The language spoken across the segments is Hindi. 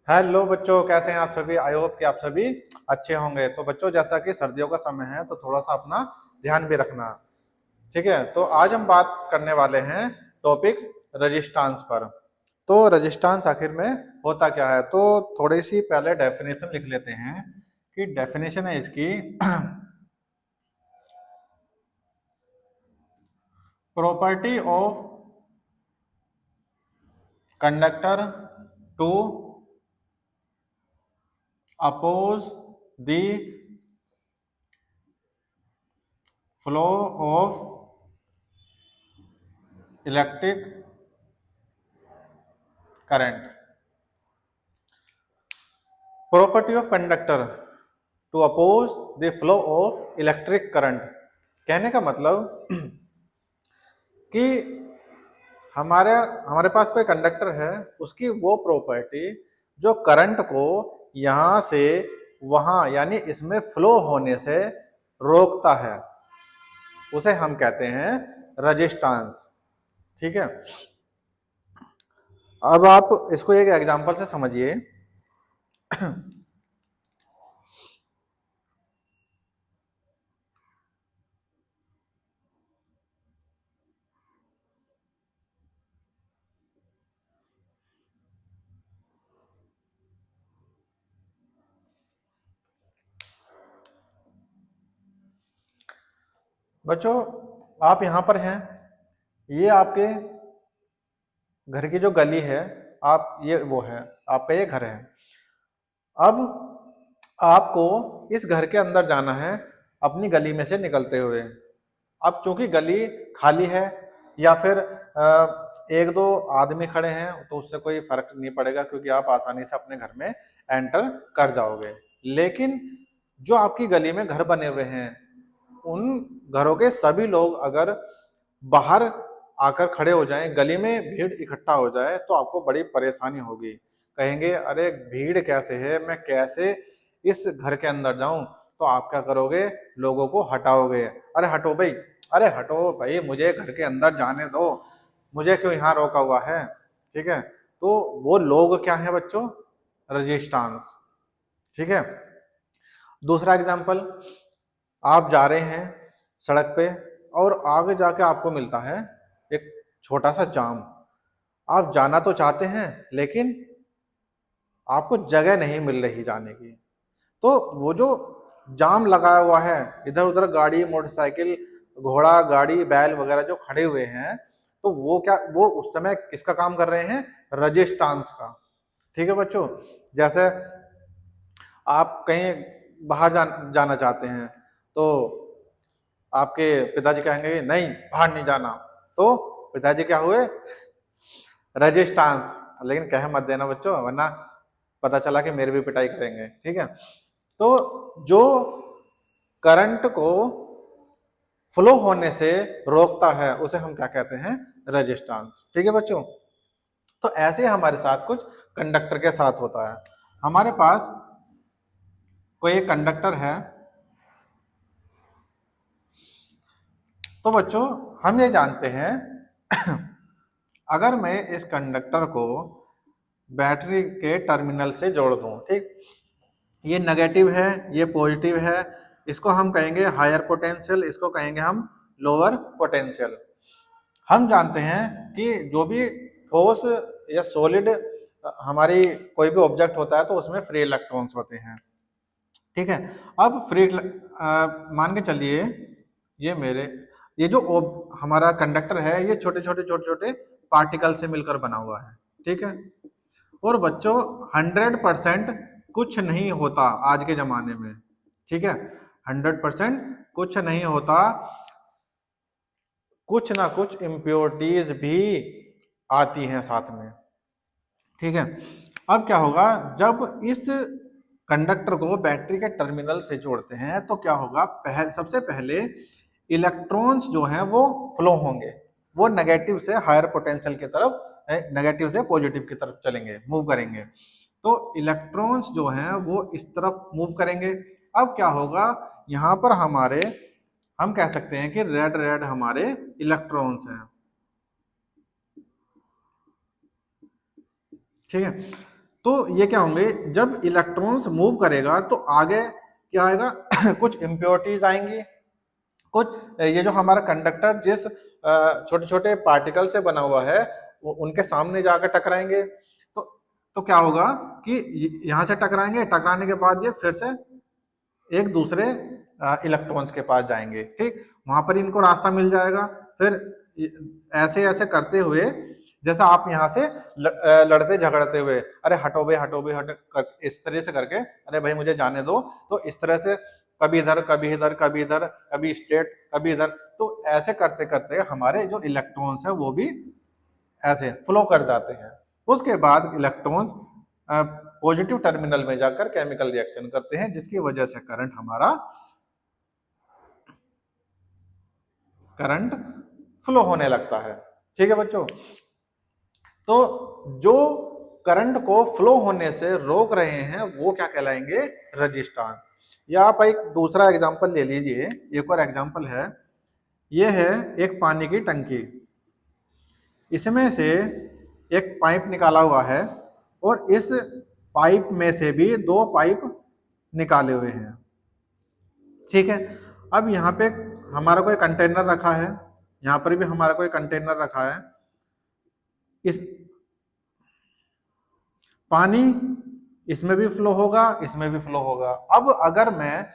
हेलो बच्चों, कैसे हैं आप सभी। आई होप कि आप सभी अच्छे होंगे। तो बच्चों, जैसा कि सर्दियों का समय है तो थोड़ा सा अपना ध्यान भी रखना। ठीक है, तो आज हम बात करने वाले हैं टॉपिक रजिस्टांस पर। तो रजिस्टांस आखिर में होता क्या है, तो थोड़ी सी पहले डेफिनेशन लिख लेते हैं कि डेफिनेशन है इसकी property of conductor to oppose the flow of electric current. Property of conductor to oppose the flow of electric current. कहने का मतलब कि हमारे हमारे पास कोई कंडक्टर है, उसकी वो प्रॉपर्टी जो करंट को यहां से वहां यानी इसमें फ्लो होने से रोकता है, उसे हम कहते हैं रजिस्टेंस। ठीक है, अब आप इसको एक एग्जांपल से समझिए। बच्चों, आप यहां पर हैं, ये आपके घर की जो गली है, आप ये वो है, आपका ये घर है। अब आपको इस घर के अंदर जाना है अपनी गली में से निकलते हुए। अब चूंकि गली खाली है या फिर एक दो आदमी खड़े हैं तो उससे कोई फर्क नहीं पड़ेगा, क्योंकि आप आसानी से अपने घर में एंटर कर जाओगे। लेकिन जो आपकी गली में घर बने हुए हैं, उन घरों के सभी लोग अगर बाहर आकर खड़े हो जाएं, गली में भीड़ इकट्ठा हो जाए, तो आपको बड़ी परेशानी होगी। कहेंगे अरे भीड़ कैसे है, मैं कैसे इस घर के अंदर जाऊं। तो आप क्या करोगे, लोगों को हटाओगे। अरे हटो भाई, अरे हटो भाई, मुझे घर के अंदर जाने दो, मुझे क्यों यहाँ रोका हुआ है। ठीक है, तो वो लोग क्या है बच्चों, रजिस्टांस। ठीक है, दूसरा एग्जाम्पल, आप जा रहे हैं सड़क पे और आगे जाके आपको मिलता है एक छोटा सा जाम। आप जाना तो चाहते हैं लेकिन आपको जगह नहीं मिल रही जाने की। तो वो जो जाम लगा हुआ है, इधर उधर गाड़ी मोटरसाइकिल घोड़ा गाड़ी बैल वगैरह जो खड़े हुए हैं, तो वो क्या, वो उस समय किसका काम कर रहे हैं, रजिस्टांस का। ठीक है बच्चों, जैसे आप कहीं बाहर जाना चाहते हैं, तो आपके पिताजी कहेंगे नहीं बाहर नहीं जाना, तो पिताजी क्या हुए, रजिस्टांस। लेकिन कह मत देना बच्चों, वरना पता चला कि मेरी भी पिटाई करेंगे। ठीक है, तो जो करंट को फ्लो होने से रोकता है उसे हम क्या कहते हैं, रजिस्टेंस। ठीक है बच्चों, तो ऐसे हमारे साथ कुछ कंडक्टर के साथ होता है। हमारे पास कोई एक कंडक्टर है, तो बच्चों हम ये जानते हैं अगर मैं इस कंडक्टर को बैटरी के टर्मिनल से जोड़ दूं, ठीक, ये नेगेटिव है ये पॉजिटिव है, इसको हम कहेंगे हायर पोटेंशियल, इसको कहेंगे हम लोअर पोटेंशियल। हम जानते हैं कि जो भी ठोस या सॉलिड हमारी कोई भी ऑब्जेक्ट होता है तो उसमें फ्री इलेक्ट्रॉन्स होते हैं। ठीक है, अब मान के चलिए ये मेरे ये जो हमारा कंडक्टर है, ये छोटे छोटे पार्टिकल से मिलकर बना हुआ है। ठीक है, और बच्चों 100% कुछ नहीं होता आज के जमाने में। ठीक है, 100% कुछ नहीं होता, कुछ ना कुछ इम्प्योरिटीज भी आती हैं साथ में। ठीक है, अब क्या होगा, जब इस कंडक्टर को बैटरी के टर्मिनल से जोड़ते हैं तो क्या होगा, सबसे पहले इलेक्ट्रॉन्स जो हैं वो फ्लो होंगे, वो नेगेटिव से हायर पोटेंशियल की तरफ, नेगेटिव से पॉजिटिव की तरफ चलेंगे, मूव करेंगे। तो इलेक्ट्रॉन्स जो हैं वो इस तरफ मूव करेंगे। अब क्या होगा, यहाँ पर हमारे, हम कह सकते हैं कि रेड रेड हमारे इलेक्ट्रॉन्स हैं। ठीक है, तो ये क्या होंगे, जब इलेक्ट्रॉन्स मूव करेगा तो आगे क्या आएगा कुछ इम्प्योरिटीज आएंगी, कुछ ये जो हमारा कंडक्टर जिस छोटे छोटे पार्टिकल से बना हुआ है वो उनके सामने जाकर टकराएंगे। तो क्या होगा कि यहाँ से टकराएंगे, टकराने के बाद ये फिर से एक दूसरे इलेक्ट्रॉन्स के पास जाएंगे, ठीक, वहां पर इनको रास्ता मिल जाएगा। फिर ऐसे ऐसे करते हुए, जैसा आप यहाँ से लड़ते झगड़ते हुए, अरे हटो बे हटो बे हट, इस तरह से करके, अरे भाई मुझे जाने दो, तो इस तरह से कभी इधर कभी इधर कभी इधर कभी स्ट्रेट कभी इधर, तो ऐसे करते करते हमारे जो इलेक्ट्रॉन्स है वो भी ऐसे फ्लो कर जाते हैं। उसके बाद इलेक्ट्रॉन्स पॉजिटिव टर्मिनल में जाकर केमिकल रिएक्शन करते हैं, जिसकी वजह से करंट फ्लो होने लगता है। ठीक है बच्चों, तो जो करंट को फ्लो होने से रोक रहे हैं वो क्या कहलाएंगे, रजिस्टेंस। या आप एक दूसरा एग्जांपल ले लीजिए, एक और एग्जांपल है, ये है एक पानी की टंकी, इसमें से एक पाइप निकाला हुआ है और इस पाइप में से भी दो पाइप निकाले हुए हैं, ठीक है। अब यहाँ पे हमारा कोई कंटेनर रखा है, यहाँ पर भी हमारा कोई कंटेनर रखा है, इस पानी इसमें भी फ्लो होगा, इसमें भी फ्लो होगा। अब अगर मैं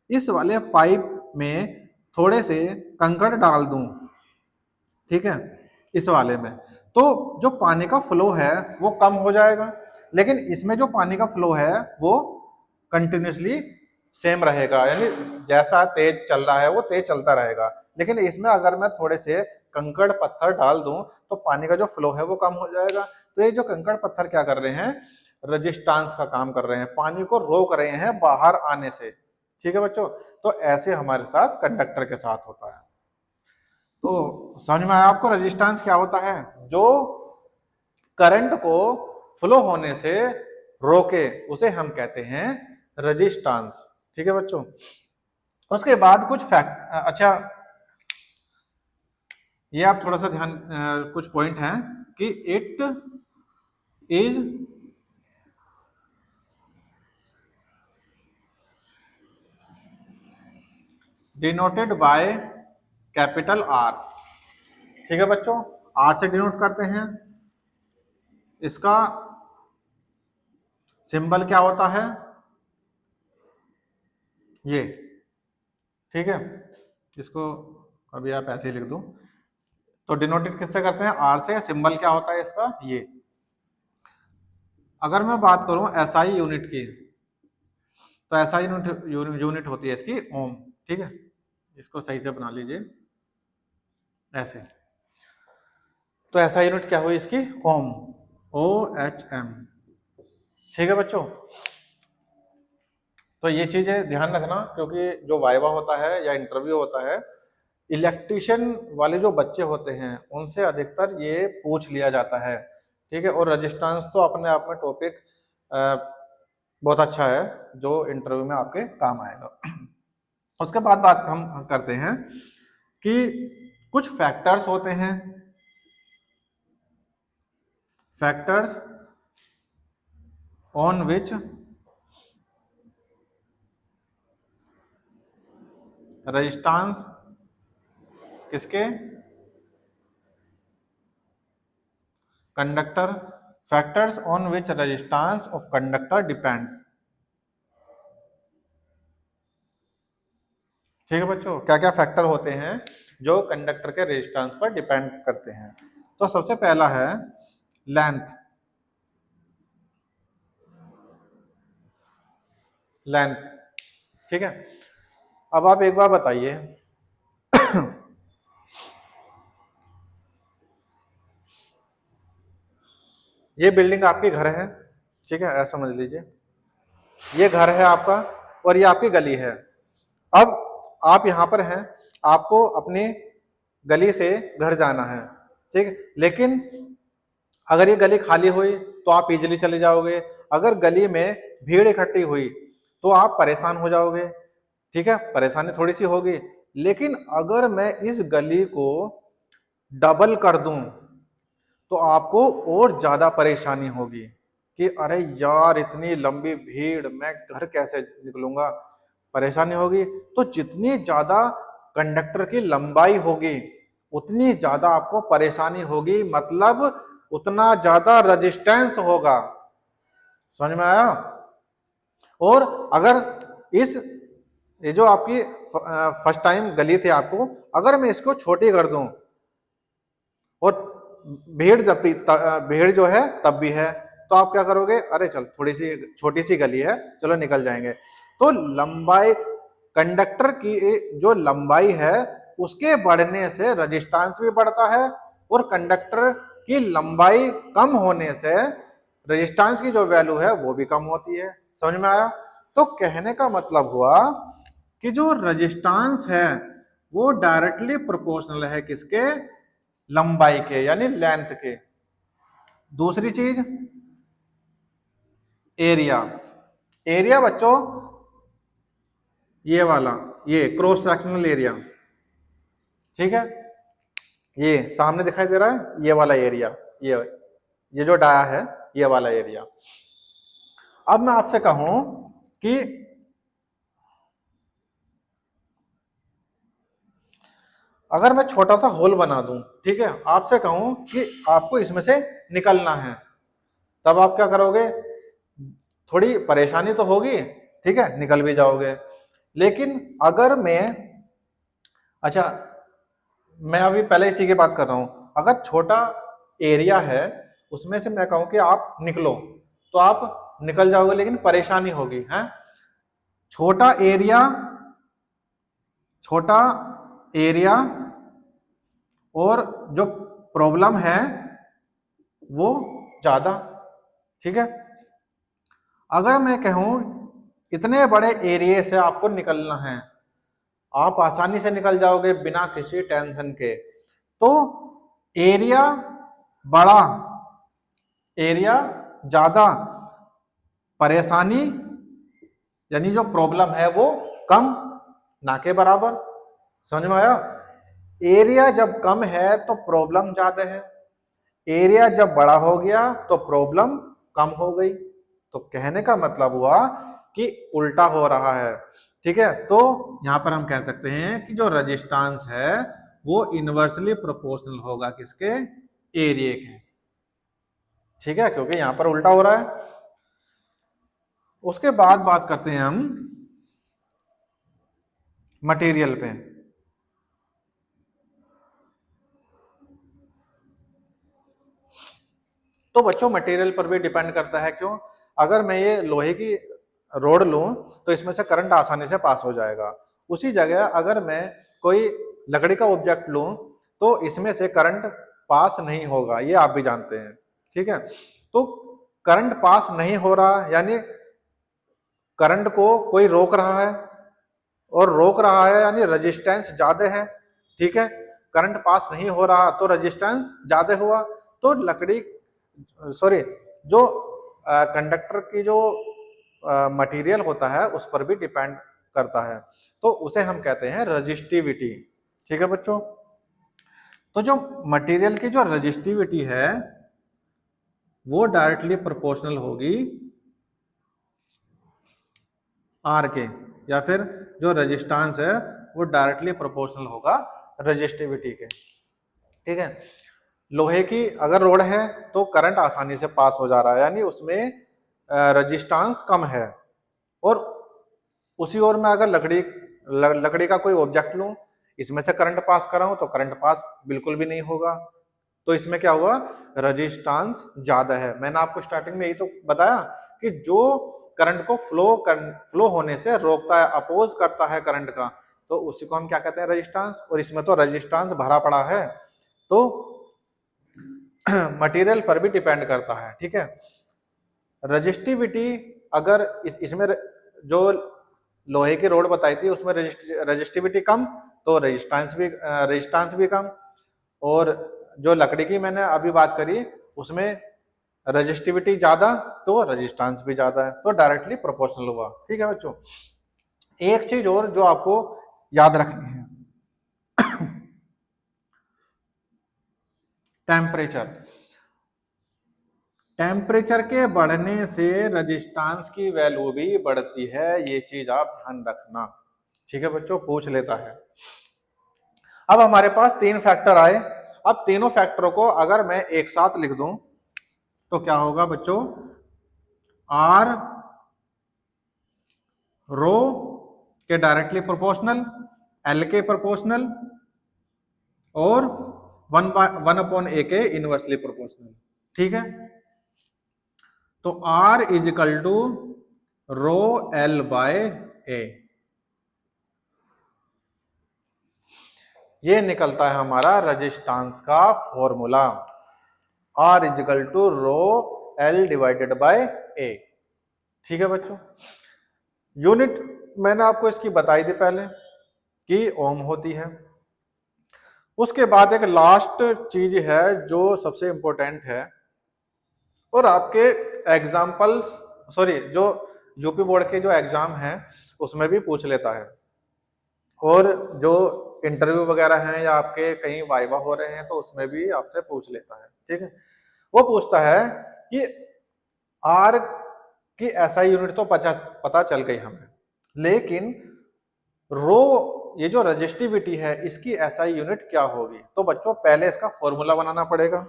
इस वाले पाइप में थोड़े से कंकड़ डाल दूं, ठीक है, इस वाले में, तो जो पानी का फ्लो है वो कम हो जाएगा, लेकिन इसमें जो पानी का फ्लो है वो कंटिन्यूसली सेम रहेगा, यानी जैसा तेज चल रहा है वो तेज चलता रहेगा। लेकिन इसमें अगर मैं थोड़े से कंकड़ पत्थर डाल दूं तो पानी का जो फ्लो है वो कम हो जाएगा। तो ये जो कंकड़ पत्थर क्या कर रहे हैं, रजिस्टेंस का काम कर रहे हैं, पानी को रोक रहे हैं बाहर आने से। ठीक है बच्चों, तो ऐसे हमारे साथ कंडक्टर के साथ होता है। तो समझ में आया आपको रजिस्टेंस क्या होता है, जो करंट को फ्लो होने से रोके उसे हम कहते हैं रजिस्टेंस। ठीक है बच्चों, उसके बाद कुछ फैक्ट, अच्छा ये आप थोड़ा सा ध्यान, कुछ पॉइंट हैं कि it is denoted by capital R. ठीक है बच्चों, आर से डिनोट करते हैं, इसका सिंबल क्या होता है, ये, ठीक है, इसको अभी आप ऐसे ही लिख दो। तो डिनोटेड किससे करते हैं, आर से। सिंबल क्या होता है इसका, ये। अगर मैं बात करूं एसआई यूनिट की, तो एसआई यूनिट होती है इसकी ओम। ठीक है, इसको सही से बना लीजिए ऐसे। तो एसआई यूनिट क्या हुई इसकी, ओम, OHM। ठीक है बच्चों, तो ये चीजें ध्यान रखना, क्योंकि जो वाइवा होता है या इंटरव्यू होता है, इलेक्ट्रिशियन वाले जो बच्चे होते हैं उनसे अधिकतर ये पूछ लिया जाता है। ठीक है, और रजिस्टेंस तो अपने आप में टॉपिक बहुत अच्छा है जो इंटरव्यू में आपके काम आएगा। उसके बाद बात हम करते हैं कि कुछ फैक्टर्स होते हैं, फैक्टर्स ऑन विच रजिस्टेंस किसके, conductor, factors on which resistance of conductor depends. ठीक है बच्चों, क्या क्या फैक्टर होते हैं जो कंडक्टर के रेजिस्टेंस पर डिपेंड करते हैं। तो सबसे पहला है लेंथ, लेंथ। ठीक है, अब आप एक बार बताइए ये बिल्डिंग आपके घर है, ठीक है, ऐसा समझ लीजिए, ये घर है आपका और ये आपकी गली है। अब आप यहाँ पर हैं, आपको अपनी गली से घर जाना है, ठीक, लेकिन अगर ये गली खाली हुई तो आप इजीली चले जाओगे, अगर गली में भीड़ इकट्ठी हुई तो आप परेशान हो जाओगे। ठीक है, परेशानी थोड़ी सी होगी, लेकिन अगर मैं इस गली को डबल कर दूं तो आपको और ज्यादा परेशानी होगी। कि अरे यार इतनी लंबी भीड़, मैं घर कैसे निकलूंगा, परेशानी होगी। तो जितनी ज्यादा कंडक्टर की लंबाई होगी उतनी ज्यादा आपको परेशानी होगी, मतलब उतना ज्यादा रेजिस्टेंस होगा। समझ में आया? और अगर इस ये जो आपकी फर्स्ट टाइम गली थी आपको, अगर मैं इसको छोटी कर दूं और भीड़ जब भी भीड़ जो है तब भी है, तो आप क्या करोगे, अरे चल थोड़ी सी छोटी सी गली है, चलो निकल जाएंगे। तो लंबाई, कंडक्टर की जो लंबाई है उसके बढ़ने से रजिस्टेंस भी बढ़ता है, और कंडक्टर की लंबाई कम होने से रजिस्टेंस की जो वैल्यू है वो भी कम होती है। समझ में आया? तो कहने का मतलब हुआ कि जो रजिस्टेंस है वो डायरेक्टली प्रोपोर्शनल है किसके, लंबाई के, यानी लेंथ के। दूसरी चीज एरिया। एरिया बच्चों ये वाला, ये क्रॉस सेक्शनल एरिया, ठीक है, ये सामने दिखाई दे रहा है, ये वाला एरिया, ये जो डाया है ये वाला एरिया। अब मैं आपसे कहूं कि अगर मैं छोटा सा होल बना दूं, ठीक है, आपसे कहूं कि आपको इसमें से निकलना है, तब आप क्या करोगे, थोड़ी परेशानी तो होगी, ठीक है, निकल भी जाओगे। लेकिन अगर मैं, अच्छा मैं अभी पहले इसी की बात कर रहा हूं, अगर छोटा एरिया है उसमें से मैं कहूं कि आप निकलो, तो आप निकल जाओगे लेकिन परेशानी होगी, है। छोटा एरिया, छोटा एरिया और जो प्रॉब्लम है वो ज्यादा, ठीक है। अगर मैं कहूं इतने बड़े एरिया से आपको निकलना है, आप आसानी से निकल जाओगे बिना किसी टेंशन के। तो एरिया बड़ा, एरिया ज्यादा, परेशानी यानी जो प्रॉब्लम है वो कम, ना के बराबर। समझ में आया? एरिया जब कम है तो प्रॉब्लम ज्यादा है, एरिया जब बड़ा हो गया तो प्रॉब्लम कम हो गई। तो कहने का मतलब हुआ कि उल्टा हो रहा है, ठीक है। तो यहां पर हम कह सकते हैं कि जो रजिस्टेंस है वो इनवर्सली प्रोपोर्शनल होगा किसके, एरिया के, ठीक है, क्योंकि यहां पर उल्टा हो रहा है। उसके बाद बात करते हैं हम मटेरियल पे। तो बच्चों मटेरियल पर भी डिपेंड करता है, क्यों, अगर मैं ये लोहे की रोड लूं तो इसमें से करंट आसानी से पास हो जाएगा। उसी जगह अगर मैं कोई लकड़ी का ऑब्जेक्ट लूं तो इसमें से करंट पास नहीं होगा, ये आप भी जानते हैं, ठीक है। तो करंट पास नहीं हो रहा यानी करंट को कोई रोक रहा है, और रोक रहा है यानी रेजिस्टेंस ज्यादा है, ठीक है। करंट पास नहीं हो रहा तो रेजिस्टेंस ज्यादा हुआ, तो लकड़ी, सॉरी, जो कंडक्टर की जो मटेरियल होता है उस पर भी डिपेंड करता है, तो उसे हम कहते हैं रजिस्टिविटी, ठीक है बच्चों। तो जो मटेरियल की जो रजिस्टिविटी है वो डायरेक्टली प्रोपोर्शनल होगी आर के, या फिर जो रेजिस्टेंस है वो डायरेक्टली प्रोपोर्शनल होगा रजिस्टिविटी के, ठीक है। लोहे की अगर रोड है तो करंट आसानी से पास हो जा रहा है यानी उसमें रजिस्टेंस कम है, और उसी ओर में अगर लकड़ी का कोई ऑब्जेक्ट लूं, इसमें से करंट पास कर रहा हूं तो करंट पास बिल्कुल भी नहीं होगा। तो इसमें क्या हुआ, रजिस्टेंस ज्यादा है। मैंने आपको स्टार्टिंग में यही तो बताया कि जो करंट को फ्लो होने से रोकता है, अपोज करता है करंट का, तो उसी को हम क्या कहते हैं, रेजिस्टेंस। और इसमें तो रेजिस्टेंस भरा पड़ा है, तो मटेरियल पर भी डिपेंड करता है, ठीक है। रजिस्टिविटी, अगर इसमें जो लोहे की रोड बताई थी उसमें रजिस्टिविटी कम, तो रेजिस्टेंस भी कम। और जो लकड़ी की मैंने अभी बात करी उसमें रजिस्टिविटी ज्यादा तो रेजिस्टेंस भी ज्यादा है, तो डायरेक्टली प्रोपोर्शनल हुआ, ठीक है बच्चों। एक चीज और जो आपको याद रखनी है, टेम्परेचर। टेम्परेचर के बढ़ने से रजिस्टेंस की वैल्यू भी बढ़ती है, ये चीज आप ध्यान रखना। ठीक है बच्चों, पूछ लेता है। अब हमारे पास तीन फैक्टर आए। अब तीनों फैक्टरों को अगर मैं एक साथ लिख दूं तो क्या होगा बच्चों? आर रो के डायरेक्टली प्रोपोर्शनल, एल के प्रोपोर्शनल और वन अपॉन ए के इनवर्सली प्रोपोर्शनल। ठीक है, तो R is equal to rho L by A, ये निकलता है हमारा रजिस्टेंस का formula. R is equal to rho L divided by A. ठीक है बच्चों, यूनिट मैंने आपको इसकी बताई थी पहले कि ओम होती है। उसके बाद एक लास्ट चीज है जो सबसे इंपॉर्टेंट है और आपके एग्जाम्पल्स, सॉरी, जो यूपी बोर्ड के जो एग्जाम हैं उसमें भी पूछ लेता है, और जो इंटरव्यू वगैरह हैं या आपके कहीं वाइवा हो रहे हैं तो उसमें भी आपसे पूछ लेता है। ठीक है, वो पूछता है कि आर की एसआई यूनिट तो पता चल गई हमें, लेकिन रो ये जो रजिस्टिविटी है इसकी एसआई यूनिट क्या होगी? तो बच्चों पहले इसका फॉर्मूला बनाना पड़ेगा।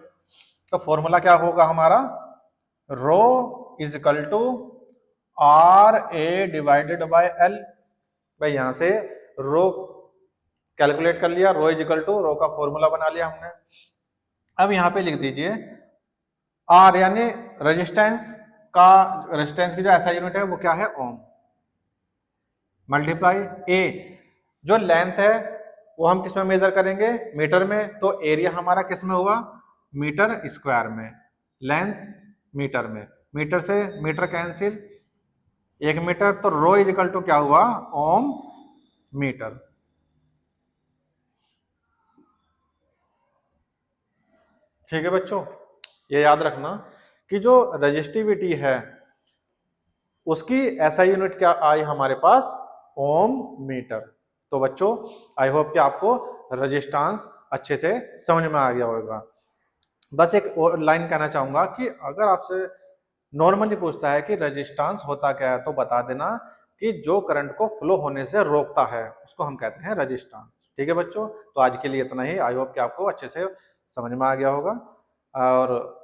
तो फॉर्मूला क्या होगा हमारा? Rho is equal to R A divided by L. भाई यहां से रो कैलकुलेट कर लिया, rho is equal to rho का फॉर्मूला बना लिया हमने। अब यहां पे लिख दीजिए आर यानी रेजिस्टेंस का, रेजिस्टेंस की जो एसआई यूनिट है वो क्या है? ओम, मल्टीप्लाई ए, जो लेंथ है वो हम किस में मेजर करेंगे? मीटर में। तो एरिया हमारा किस में हुआ? मीटर स्क्वायर में। लेंथ मीटर में, मीटर से मीटर कैंसिल, 1 मीटर। तो रो इज इक्वल टू क्या हुआ? ओम मीटर। ठीक है बच्चों, ये याद रखना कि जो रजिस्टिविटी है उसकी एसआई यूनिट क्या आई हमारे पास? ओम मीटर। तो बच्चों आई होप कि आपको रजिस्टेंस अच्छे से समझ में आ गया होगा। बस एक और लाइन कहना चाहूंगा कि अगर आपसे नॉर्मली पूछता है कि रजिस्टेंस होता क्या है तो बता देना कि जो करंट को फ्लो होने से रोकता है उसको हम कहते हैं रजिस्टेंस। ठीक है बच्चों, तो आज के लिए इतना ही। आई होप कि आपको अच्छे से समझ में आ गया होगा। और